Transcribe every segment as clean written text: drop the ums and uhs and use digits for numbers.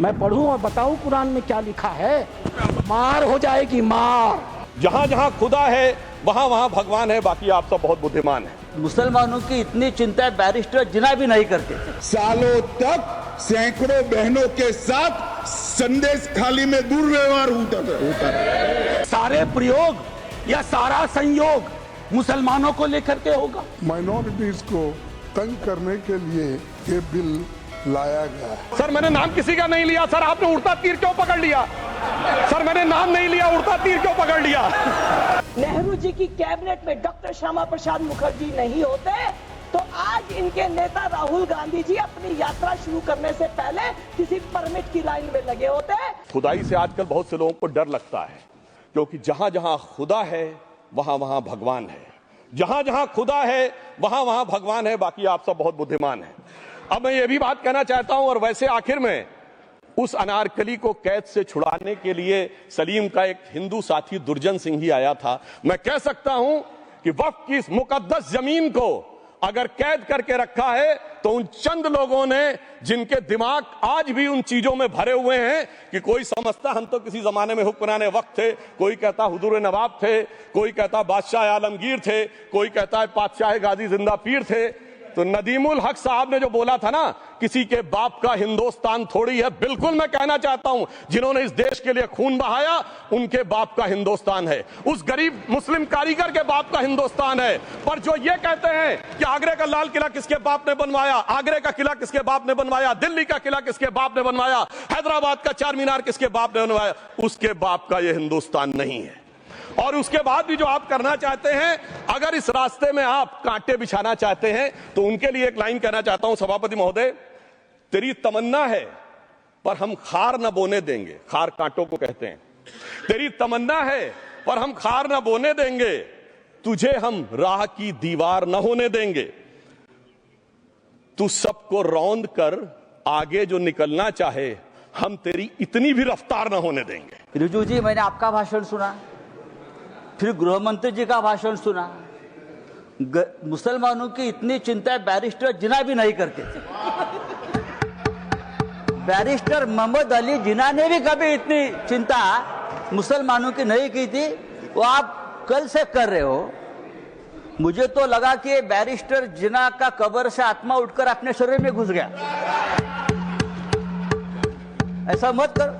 मैं पढ़ूं और बताऊं कुरान में क्या लिखा है? मार हो जाएगी, मार। जहां जहां खुदा है वहां वहां भगवान है, बाकी आप सब बहुत बुद्धिमान हैं। मुसलमानों की इतनी चिंता बैरिस्टर जिना भी नहीं करते। सालों तक सैकड़ों बहनों के साथ संदेश खाली में दुर्व्यवहार होता था। सारे प्रयोग या सारा संयोग मुसलमानों को लेकर के होगा। माइनॉरिटीज को तंग करने के लिए ये बिल लाया गया। सर मैंने नाम किसी का नहीं लिया। सर आपने उड़ता तीर क्यों पकड़ लिया? सर मैंने नाम नहीं लिया, उड़ता तीर क्यों पकड़ लिया? नेहरू जी की कैबिनेट में डॉक्टर श्यामा प्रसाद मुखर्जी नहीं होते तो आज इनके नेता राहुल गांधी जी अपनी यात्रा शुरू करने से पहले किसी परमिट की लाइन में लगे होते। खुदाई से आजकल बहुत से लोगों को डर लगता है, क्योंकि जहां जहां खुदा है वहां वहां भगवान है। जहां जहां खुदा है वहां वहां भगवान है, बाकी आप सब बहुत बुद्धिमान हैं। अब मैं ये भी बात कहना चाहता हूं, और वैसे आखिर में उस अनारकली को कैद से छुड़ाने के लिए सलीम का एक हिंदू साथी दुर्जन सिंह ही आया था। मैं कह सकता हूं कि वक्फ की इस मुकद्दस जमीन को अगर कैद करके रखा है तो उन चंद लोगों ने, जिनके दिमाग आज भी उन चीजों में भरे हुए हैं कि कोई समझता हम तो किसी जमाने में हुक्मरान वक्त थे, कोई कहता हुजूर नवाब थे, कोई कहता बादशाह आलमगीर थे, कोई कहता है बादशाह गाजी जिंदा पीर थे। तो नदीमुल हक साहब ने जो बोला था ना, किसी के बाप का हिंदुस्तान थोड़ी है, बिल्कुल मैं कहना चाहता हूं, जिन्होंने इस देश के लिए खून बहाया उनके बाप का हिंदुस्तान है, उस गरीब मुस्लिम कारीगर के बाप का हिंदुस्तान है। पर जो ये कहते हैं कि आगरे का लाल किला किसके बाप ने बनवाया, आगरे का किला किसके बाप ने बनवाया, दिल्ली का किला किसके बाप ने बनवाया, हैदराबाद का चार मीनार किसके बाप ने बनवाया, उसके बाप का यह हिंदुस्तान नहीं है। और उसके बाद भी जो आप करना चाहते हैं, अगर इस रास्ते में आप कांटे बिछाना चाहते हैं, तो उनके लिए एक लाइन कहना चाहता हूं, सभापति महोदय, तेरी तमन्ना है पर हम खार न बोने देंगे। खार कांटों को कहते हैं। तेरी तमन्ना है पर हम खार न बोने देंगे, तुझे हम राह की दीवार न होने देंगे। तू सबको रौंद कर आगे जो निकलना चाहे, हम तेरी इतनी भी रफ्तार न होने देंगे। रिजू जी, मैंने आपका भाषण सुना, फिर गृह मंत्री जी का भाषण सुना। मुसलमानों की इतनी चिंता बैरिस्टर जिना भी नहीं करते। बैरिस्टर मोहम्मद अली जिना ने भी कभी इतनी चिंता मुसलमानों की नहीं की थी, वो आप कल से कर रहे हो। मुझे तो लगा कि बैरिस्टर जिना का कब्र से आत्मा उठकर अपने शरीर में घुस गया। ऐसा मत करो।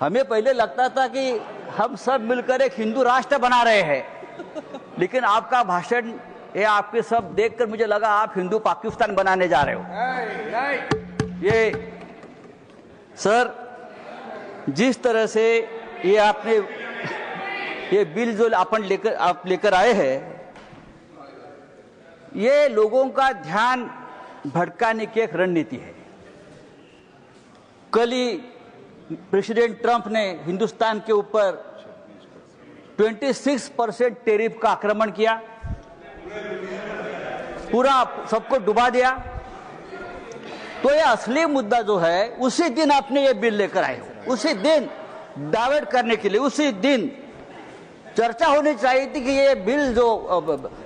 हमें पहले लगता था कि हम सब मिलकर एक हिंदू राष्ट्र बना रहे हैं, लेकिन आपका भाषण, ये आपके सब देखकर मुझे लगा आप हिंदू पाकिस्तान बनाने जा रहे हो। ये सर, जिस तरह से ये आपने ये बिल जो आप लेकर आए हैं, ये लोगों का ध्यान भटकाने की एक रणनीति है। कल ही प्रेसिडेंट ट्रंप ने हिंदुस्तान के ऊपर 26% टैरिफ का आक्रमण किया, पूरा सबको डुबा दिया। तो ये असली मुद्दा जो है, उसी दिन आपने ये बिल लेकर आए हो, उसी दिन डाइवर्ट करने के लिए, उसी दिन चर्चा होनी चाहिए थी कि ये बिल जो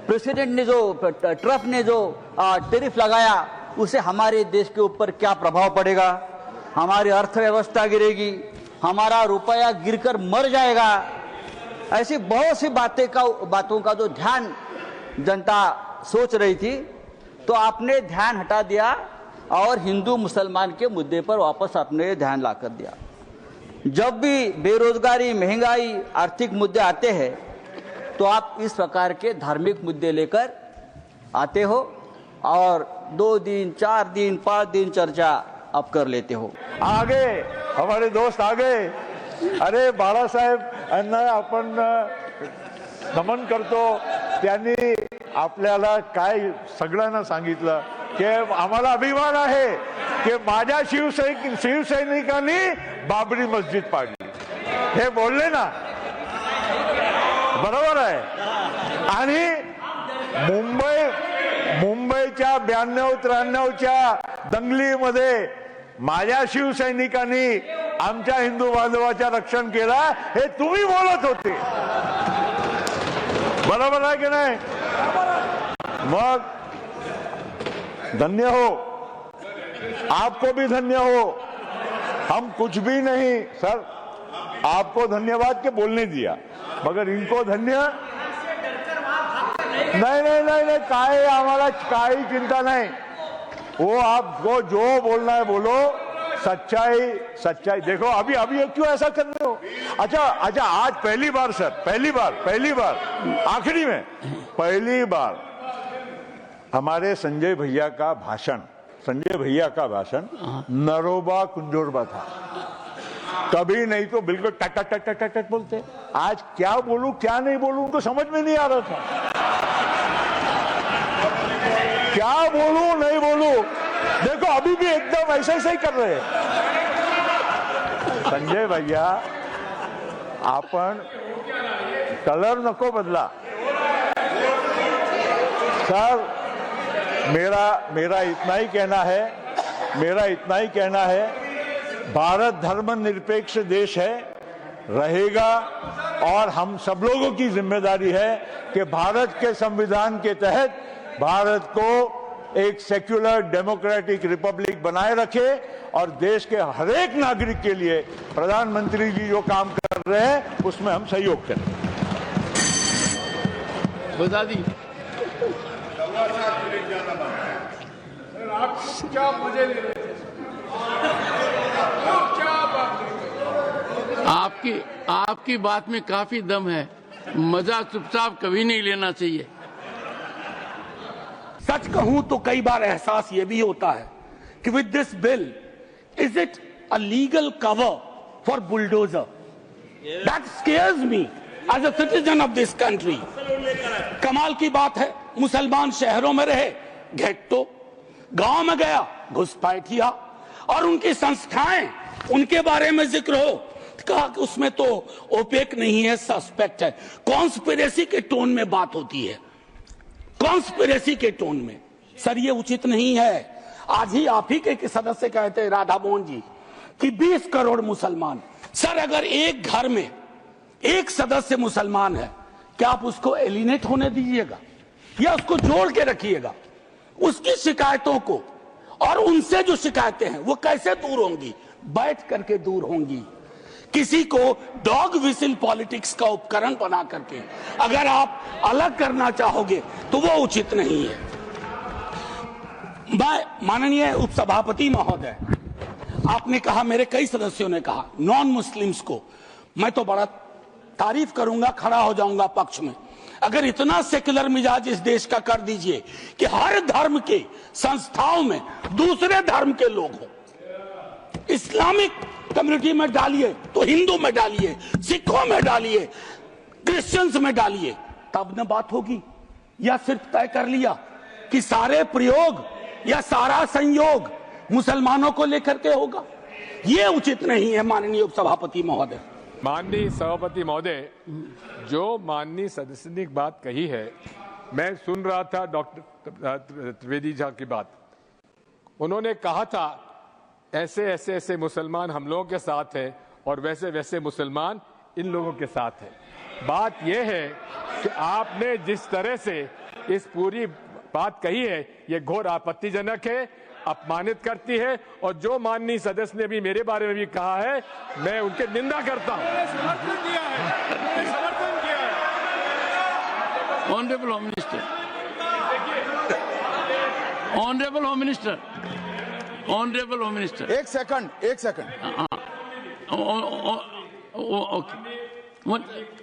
प्रेसिडेंट ने, जो ट्रंप ने जो टैरिफ लगाया, उसे हमारे देश के ऊपर क्या प्रभाव पड़ेगा, हमारी अर्थव्यवस्था गिरेगी, हमारा रुपया गिरकर मर जाएगा। ऐसी बहुत सी बातों का जो ध्यान जनता सोच रही थी, तो आपने ध्यान हटा दिया और हिंदू मुसलमान के मुद्दे पर वापस आपने ध्यान लाकर दिया। जब भी बेरोजगारी, महंगाई, आर्थिक मुद्दे आते हैं, तो आप इस प्रकार के धार्मिक मुद्दे लेकर आते हो और 2 दिन, 4 दिन, 5 दिन चर्चा आप कर लेते हो। आगे हमारे दोस्त आगे, अरे बाळासाहेब यांना आपण नमन करतो। त्यांनी आपल्याला काय सगळ्यांना सांगितलं की आम्हाला अभिमान आहे की माझ्या शिवसैनिकांनी बाबरी मस्जिद पाडली, हे बोलले ना, बरोबर आहे। आणि मुंबईच्या 92-93च्या दंगलीमध्ये माझ्या शिवसैनिकांनी आमच्या हिंदू बांधवाच्या रक्षण केलं, हे तुम्ही बोलत होते, बरोबर आहे की नाही? मग धन्य हो, आपको भी धन्य हो हम कुछ भी नहीं सर, आपको धन्यवाद के बोलने दिया, मगर इनको धन्य नहीं, काय हमारा काही चिंता नहीं। वो आपको जो बोलना है बोलो, सच्चाई देखो। अभी क्यों ऐसा कर रहे हो? अच्छा, आज पहली बार सर, पहली बार आखिरी में पहली बार हमारे संजय भैया का भाषण नरोबा कुंजोरबा था। कभी नहीं तो बिल्कुल टट टट टट टट टट बोलते। आज क्या बोलूं क्या नहीं बोलूं उनको समझ में नहीं आ रहा था। क्या बोलूं नहीं बोलूं, देखो अभी भी एकदम ऐसा ही कर रहे हैं। संजय भैया, आपण कलर नको बदला सर। मेरा इतना ही कहना है, भारत धर्मनिरपेक्ष देश है, रहेगा, और हम सब लोगों की जिम्मेदारी है कि भारत के संविधान के तहत भारत को एक सेक्युलर डेमोक्रेटिक रिपब्लिक बनाए रखे और देश के हर एक नागरिक के लिए प्रधानमंत्री जी जो काम कर रहे हैं उसमें हम सहयोग करें। बता दी आपकी बात में काफी दम है, मजा चुपचाप कभी नहीं लेना चाहिए। सच कहूं तो कई बार एहसास यह भी होता है कि with this bill is it a legal cover for bulldozer? That scares me as a citizen of this country. कमाल की बात है, मुसलमान शहरों में रहे, घेट्टो, गांव में गया घुसपैठिया, और उनकी संस्थाएं, उनके बारे में जिक्र हो, कहा कि उसमें तो ओपेक नहीं है, सस्पेक्ट है। कॉन्स्पिरेसी के टोन में बात होती है, कॉन्स्पिरेसी के टोन में। सर ये उचित नहीं है। आज ही आप ही के सदस्य कहते हैं, राधा मोहन जी, कि 20 करोड़ मुसलमान। सर अगर एक घर में एक सदस्य मुसलमान है, क्या आप उसको एलिनेट होने दीजिएगा या उसको जोड़ के रखिएगा? उसकी शिकायतों को और उनसे जो शिकायतें हैं वो कैसे दूर होंगी? बैठ करके दूर होंगी। किसी को डॉग विसिल पॉलिटिक्स का उपकरण बना करके अगर आप अलग करना चाहोगे तो वो उचित नहीं है। माननीय उपसभापति महोदय, आपने कहा, मेरे कई सदस्यों ने कहा, नॉन मुस्लिम्स को, मैं तो बड़ा तारीफ करूंगा, खड़ा हो जाऊंगा पक्ष में, अगर इतना सेक्युलर मिजाज इस देश का कर दीजिए कि हर धर्म के संस्थाओं में दूसरे धर्म के लोग हो। इस्लामिक कम्युनिटी में डालिए तो हिंदू में डालिए, सिखों में डालिए, क्रिश्चियंस में डालिए, तब न बात होगी। या सिर्फ तय कर लिया कि सारे प्रयोग या सारा संयोग मुसलमानों को लेकर के होगा? ये उचित नहीं है माननीय उपसभापति महोदय। माननीय सभापति महोदय, जो माननीय सदस्य ने बात कही है, मैं सुन रहा था डॉक्टर त्रिवेदी जी की बात। उन्होंने कहा था ऐसे मुसलमान हम लोगों के साथ हैं और वैसे मुसलमान इन लोगों के साथ हैं। बात यह है कि आपने जिस तरह से इस पूरी बात कही है, ये घोर आपत्तिजनक है, अपमानित करती है, और जो माननीय सदस्य ने भी मेरे बारे में भी कहा है, मैं उनके निंदा करता हूं। Honourable home minister, honourable home minister, honourable home minister, एक second okay,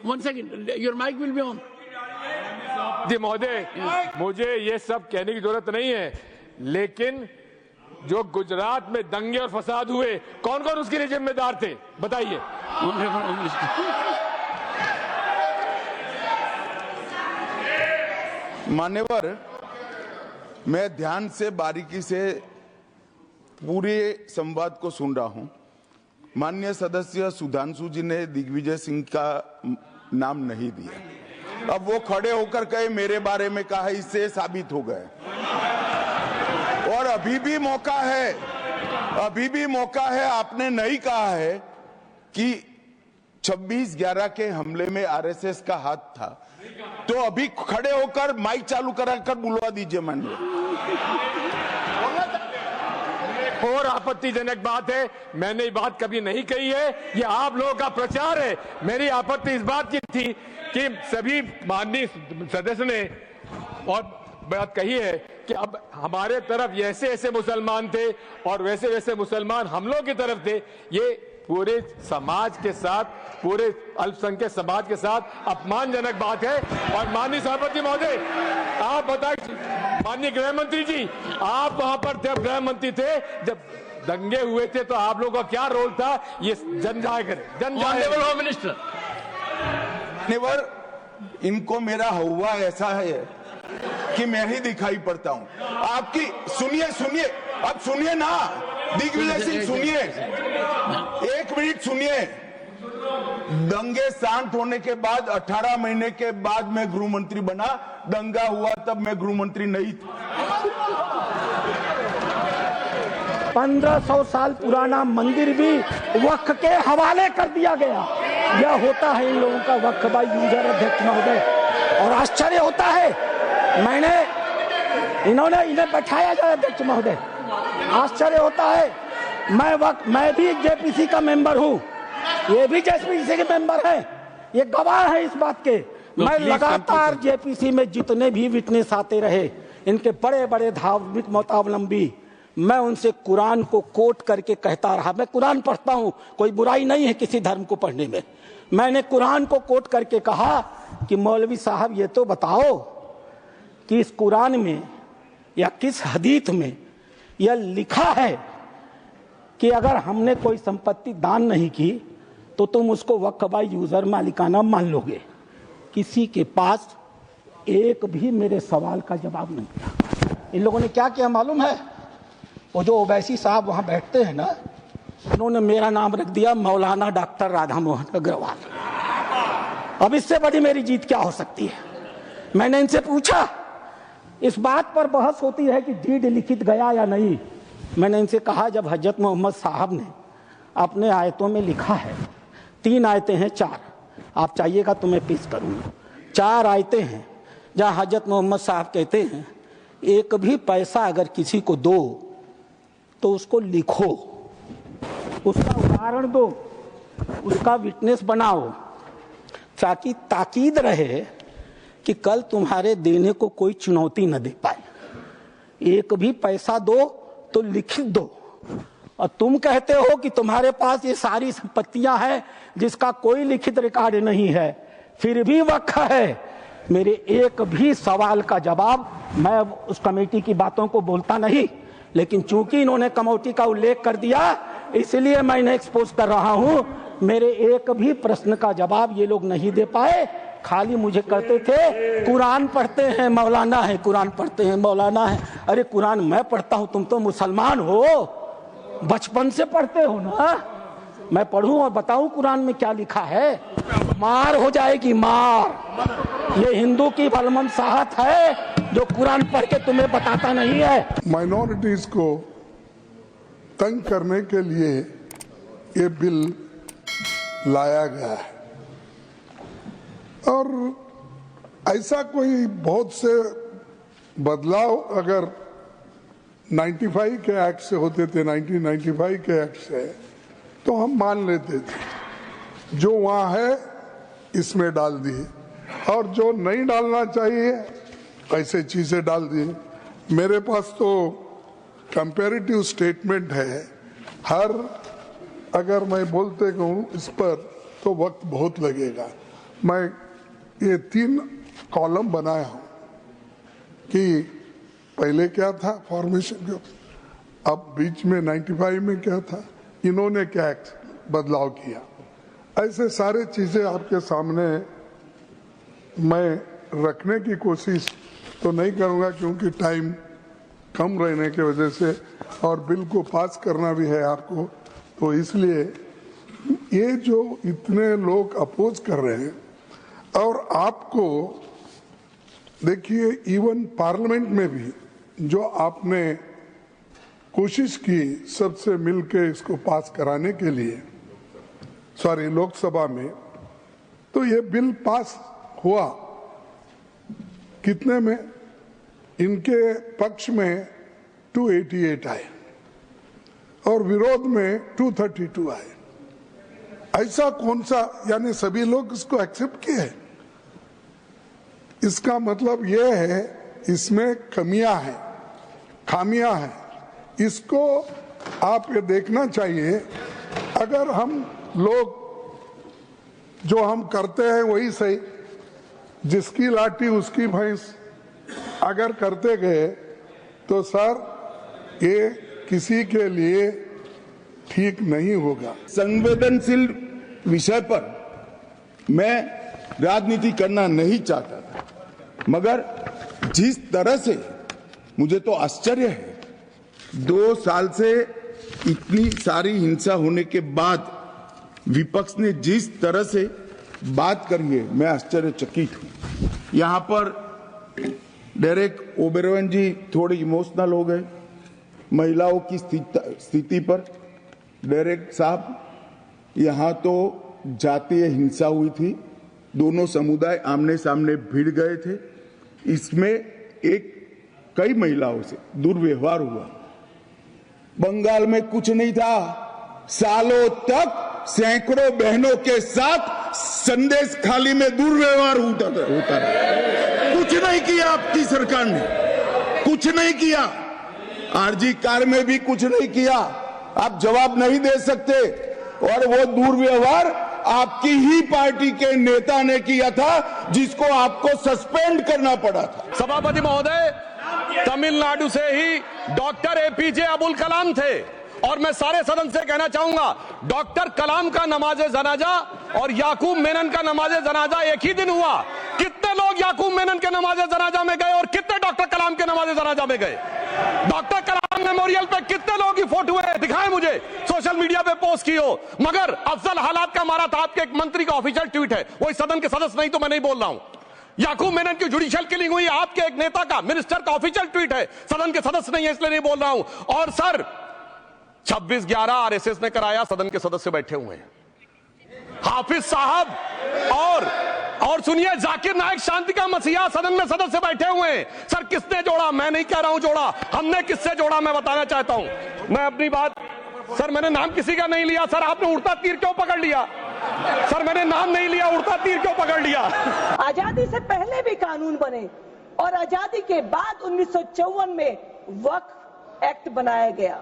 one second, your mic will be on. जी महोदय, मुझे ये सब कहने की जरूरत नहीं है, लेकिन जो गुजरात में दंगे और फसाद हुए, कौन कौन उसके लिए जिम्मेदार थे, बताइए। ऑनरेबल होम मिनिस्टर, मान्यवर, मैं ध्यान से बारीकी से पूरे संवाद को सुन रहा हूं। माननीय सदस्य सुधांशु जी ने दिग्विजय सिंह का नाम नहीं दिया। अब वो खड़े होकर कहे मेरे बारे में कहा, इससे साबित हो गए। और अभी भी मौका है, आपने नहीं कहा है कि 26/11 के हमले में आरएसएस का हाथ था, तो अभी खड़े होकर माइक चालू कराकर बुलवा दीजिए। माननीय और आपत्तिजनक बात है, मैंने ये बात कभी नहीं कही है, ये आप लोगों का प्रचार है। मेरी आपत्ति इस बात की थी कि सभी माननीय सदस्य ने और बात कही है कि अब हमारे तरफ ऐसे ऐसे मुसलमान थे और वैसे वैसे मुसलमान हम लोग की तरफ थे। ये पूरे समाज के साथ, पूरे अल्पसंख्यक समाज के साथ अपमानजनक बात है। और माननीय सभापति महोदय, आप बताइए, माननीय गृह मंत्री जी, आप वहां पर जब गृह मंत्री थे, जब दंगे हुए थे, तो आप लोगों का क्या रोल था, ये जन जाए करे, जन जाए। होम मिनिस्टर, नेवर, इनको मेरा हुआ ऐसा है कि मैं ही दिखाई पड़ता हूं। आपकी सुनिए, अब सुनिए ना, दिग्विजय सिंह सुनिए, 1 मिनट सुनिए। दंगे शांत होने के बाद 18 महीने के बाद मैं गृह मंत्री बना। दंगा हुआ तब मैं गृह मंत्री नहीं था। 1500 साल पुराना मंदिर भी वक्फ के हवाले कर दिया गया। यह होता है इन लोगों का वक्फ बाय यूजर, अध्यक्ष महोदय। और आश्चर्य होता है, इन्हें बैठाया जाए अध्यक्ष महोदय, आश्चर्य होता है। मैं भी जेपीसी का मेंबर हूँ, ये भी जेपीसी के मेंबर है, ये गवाह है इस बात के। मैं लगातार जेपीसी में जितने भी विटनेस आते रहे, इनके बड़े बड़े धार्मिक मतावलंबी, मैं उनसे कुरान को कोट करके कहता रहा। मैं कुरान पढ़ता हूँ, कोई बुराई नहीं है किसी धर्म को पढ़ने में। मैंने कुरान को कोट करके कहा कि मौलवी साहब ये तो बताओ कि इस कुरान में या किस हदीस में यह लिखा है कि अगर हमने कोई संपत्ति दान नहीं की तो तुम उसको वक्फ बाय यूजर मालिकाना मान लोगे। किसी के पास एक भी मेरे सवाल का जवाब नहीं था। इन लोगों ने क्या किया मालूम है? वो जो ओवैसी साहब वहां बैठते हैं ना, उन्होंने मेरा नाम रख दिया मौलाना डॉक्टर राधा मोहन अग्रवाल। अब इससे बड़ी मेरी जीत क्या हो सकती है? मैंने इनसे पूछा, इस बात पर बहस होती है कि डीड लिखित गया या नहीं। मैंने इनसे कहा, जब हजरत मोहम्मद साहब ने अपने आयतों में लिखा है, 3 आयतें हैं, 4, आप चाहिएगा तो मैं पेश करूंगा। 4 आयतें हैं जहां हजरत मोहम्मद साहब कहते हैं, एक भी पैसा अगर किसी को दो तो उसको लिखो, उसका उदाहरण दो, उसका विटनेस बनाओ, ताकि ताकीद रहे कि कल तुम्हारे देने को कोई चुनौती न दे पाए। एक भी पैसा दो तो लिखित दो। और तुम कहते हो कि तुम्हारे पास ये सारी संपत्तियां हैं जिसका कोई लिखित रिकॉर्ड नहीं है, फिर भी वक्फ है। मेरे एक भी सवाल का जवाब, मैं उस कमेटी की बातों को बोलता नहीं, लेकिन चूंकि इन्होंने कमेटी का उल्लेख कर दिया इसलिए मैं इन्हें एक्सपोज कर रहा हूं। मेरे एक भी प्रश्न का जवाब ये लोग नहीं दे पाए, खाली मुझे करते थे कुरान पढ़ते हैं मौलाना है, कुरान पढ़ते हैं मौलाना है। अरे कुरान मैं पढ़ता हूं, तुम तो मुसलमान हो, बचपन से पढ़ते हो ना। मैं पढ़ूं और बताऊं कुरान में क्या लिखा है? मार हो जाएगी, मार। ये हिंदू की बलमन साहत है जो कुरान पढ़ के तुम्हें बताता नहीं है। माइनॉरिटीज को तंग करने के लिए ये बिल लाया गया है और ऐसा कोई बहुत से बदलाव अगर 95 के एक्ट से होते थे, 1995 के एक्ट से, तो हम मान लेते थे। जो वहां है इसमें डाल दिए और जो नहीं डालना चाहिए ऐसे चीजें डाल दिए। मेरे पास तो कंपैरेटिव स्टेटमेंट है, हर अगर मैं बोलते कहूँ इस पर तो वक्त बहुत लगेगा। मैं ये 3 कॉलम बनाया हूँ कि पहले क्या था फॉर्मेशन जो, अब बीच में 95 में क्या था, इन्होंने क्या बदलाव किया, ऐसे सारे चीजें आपके सामने मैं रखने की कोशिश तो नहीं करूंगा क्योंकि टाइम कम रहने की वजह से और बिल को पास करना भी है आपको, तो इसलिए ये जो इतने लोग अपोज कर रहे हैं और आपको देखिए इवन पार्लियामेंट में भी जो आपने कोशिश की सबसे मिलके इसको पास कराने के लिए, सॉरी लोकसभा में, तो ये बिल पास हुआ कितने में? इनके पक्ष में 288 आए और विरोध में 232 आए। ऐसा कौन सा, यानी सभी लोग इसको एक्सेप्ट किए हैं? इसका मतलब ये है इसमें कमियां हैं, खामियां हैं। इसको आप ये देखना चाहिए। अगर हम लोग जो हम करते हैं वही सही, जिसकी लाठी उसकी भैंस अगर करते गए तो सर ये किसी के लिए ठीक नहीं होगा। संवेदनशील विषय पर मैं राजनीति करना नहीं चाहता था, मगर जिस तरह से मुझे तो आश्चर्य है, 2 साल से इतनी सारी हिंसा होने के बाद विपक्ष ने जिस तरह से बात करी है, मैं आश्चर्यचकित हूं। यहां पर डेरेक ओबेरॉय जी थोड़े इमोशनल हो गए महिलाओं की स्थिति पर। डेरेक साहब, यहां तो जातीय हिंसा हुई थी, दोनों समुदाय आमने सामने भिड़ गए थे, इसमें कई महिलाओं से दुर्व्यवहार हुआ। बंगाल में कुछ नहीं था, सालों तक सैकड़ों बहनों के साथ संदेश खाली में दुर्व्यवहार होता रहा। कुछ नहीं किया आपकी सरकार ने, कुछ नहीं किया। आरजी कार में भी कुछ नहीं किया। आप जवाब नहीं दे सकते। और वो दुर्व्यवहार आपकी ही पार्टी के नेता ने किया था, जिसको आपको सस्पेंड करना पड़ा था। सभापति महोदय, तमिलनाडु से ही डॉक्टर एपीजे अब्दुल कलाम थे, और मैं सारे सदन से कहना चाहूंगा, डॉक्टर कलाम का नमाजे जनाजा और याकूब मेनन का नमाजे जनाजा एक ही दिन हुआ। कितने लोग याकूब मेनन के नमाजे जनाजा में गए और कितने डॉक्टर कलाम के नमाजे जनाजा में गए? डॉक्टर कलाम मेमोरियल पे कितने लोगों की फोटो है, दिखाएं मुझे, सोशल मीडिया पे पोस्ट की हो। मगर अफजल हालात का मारा था, आपके एक मंत्री का ऑफिशियल ट्वीट है, वही सदन के सदस्य नहीं तो मैं नहीं बोल रहा हूं। याकूब मेनन की जुडिशियल किलिंग हुई, आपके एक नेता का, मिनिस्टर का ऑफिशियल ट्वीट है, सदन के सदस्य नहीं है इसलिए नहीं बोल रहा हूं। और सर 26/11 आरएसएस ने कराया, सदन के सदस्य बैठे हुए हैं। हाफिज साहब और सुनिए, जाकिर नायक शांति का मसीहा सदन में सदस्य बैठे हुए हैं। सर किसने जोड़ा? मैं नहीं कह रहा हूं जोड़ा, हमने किससे जोड़ा मैं बताना चाहता हूं। मैं अपनी बात, सर मैंने नाम किसी का नहीं लिया। सर आपने उड़ता तीर क्यों पकड़ लिया? सर मैंने नाम नहीं लिया, उड़ता तीर क्यों पकड़ लिया? आजादी से पहले भी कानून बने और आजादी के बाद 1954 में वक्फ एक्ट बनाया गया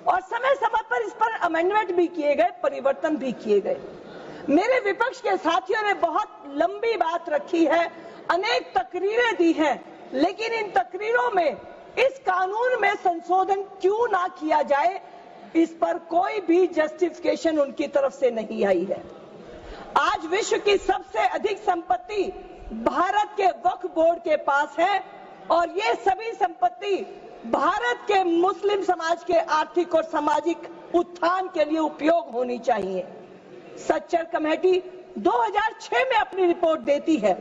और समय समय पर इस पर अमेंडमेंट भी किए गए, परिवर्तन भी किए गए। मेरे विपक्ष के साथियों ने बहुत लंबी बात रखी है, अनेक तकरीरें दी हैं, लेकिन इन तकरीरों में इस कानून में संशोधन क्यों ना किया जाए, इस पर कोई भी जस्टिफिकेशन उनकी तरफ से नहीं आई है। आज विश्व की सबसे अधिक संपत्ति भारत के वक्फ बोर्ड के पास है और ये सभी संपत्ति भारत के मुस्लिम समाज के आर्थिक और सामाजिक उत्थान के लिए उपयोग होनी चाहिए। सच्चर कमेटी 2006 में अपनी रिपोर्ट देती है,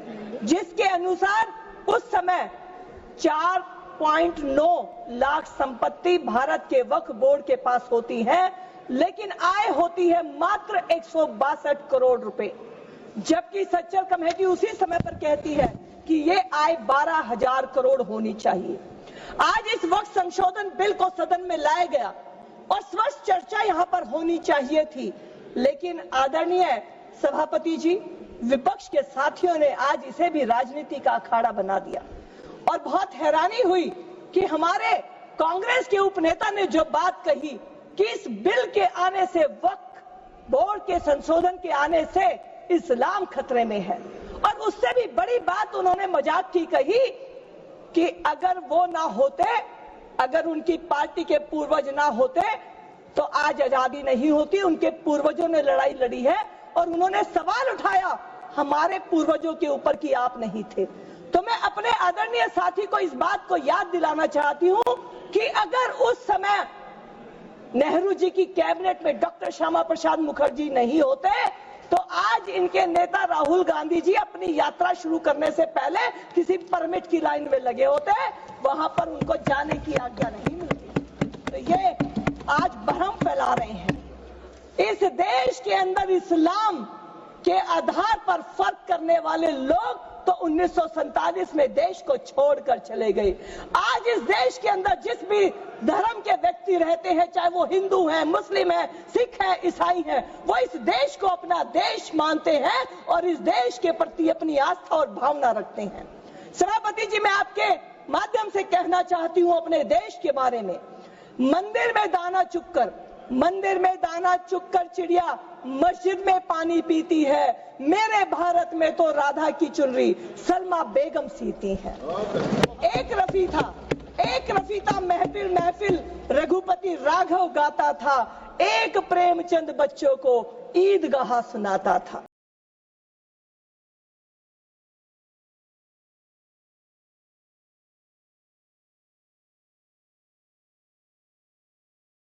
जिसके अनुसार उस समय 4.9 लाख संपत्ति भारत के वक्फ बोर्ड के पास होती है, लेकिन आय होती है मात्र 162 करोड़ रुपए, जबकि सच्चर कमेटी उसी समय पर कहती है कि ये आय 12,000 करोड़ होनी चाहिए। आज इस वक्त संशोधन बिल को सदन में लाया गया और स्पष्ट चर्चा यहां पर होनी चाहिए थी, लेकिन आदरणीय सभापति जी, विपक्ष के साथियों ने आज इसे भी राजनीति का अखाड़ा बना दिया। और बहुत हैरानी हुई कि हमारे कांग्रेस के उपनेता ने जो बात कही कि इस बिल के आने से, वक्फ बोर्ड के संशोधन के आने से इस्लाम खतरे में है, और उससे भी बड़ी बात उन्होंने मजाक की कही कि अगर वो ना होते, अगर उनकी पार्टी के पूर्वज ना होते तो आज आजादी नहीं होती। उनके पूर्वजों ने लड़ाई लड़ी है और उन्होंने सवाल उठाया हमारे पूर्वजों के ऊपर कि आप नहीं थे। तो मैं अपने आदरणीय साथी को इस बात को याद दिलाना चाहती हूं कि अगर उस समय नेहरू जी की कैबिनेट में डॉक्टर श्यामा प्रसाद मुखर्जी नहीं होते तो आज इनके नेता राहुल गांधी जी अपनी यात्रा शुरू करने से पहले किसी परमिट की लाइन में लगे होते, वहां पर उनको जाने की आज्ञा नहीं मिलती। तो ये आज भ्रम फैला रहे हैं। इस देश के अंदर इस्लाम के आधार पर फर्क करने वाले लोग तो 1947 में देश को छोड़कर चले गए। आज इस देश के अंदर जिस भी धर्म के व्यक्ति रहते हैं, चाहे वो हिंदू हैं, मुस्लिम हैं, सिख हैं, ईसाई हैं, वो इस देश को अपना देश मानते हैं और इस देश के प्रति अपनी आस्था और भावना रखते हैं। सभापति जी, मैं आपके माध्यम से कहना चाहती हूं अपने देश के बारे में। मंदिर में दाना चुगकर चिड़िया मस्जिद में पानी पीती है। मेरे भारत में तो राधा की चुनरी सलमा बेगम सीती है। एक रफी था महफिल रघुपति राघव गाता था। एक प्रेमचंद बच्चों को ईदगाह सुनाता था।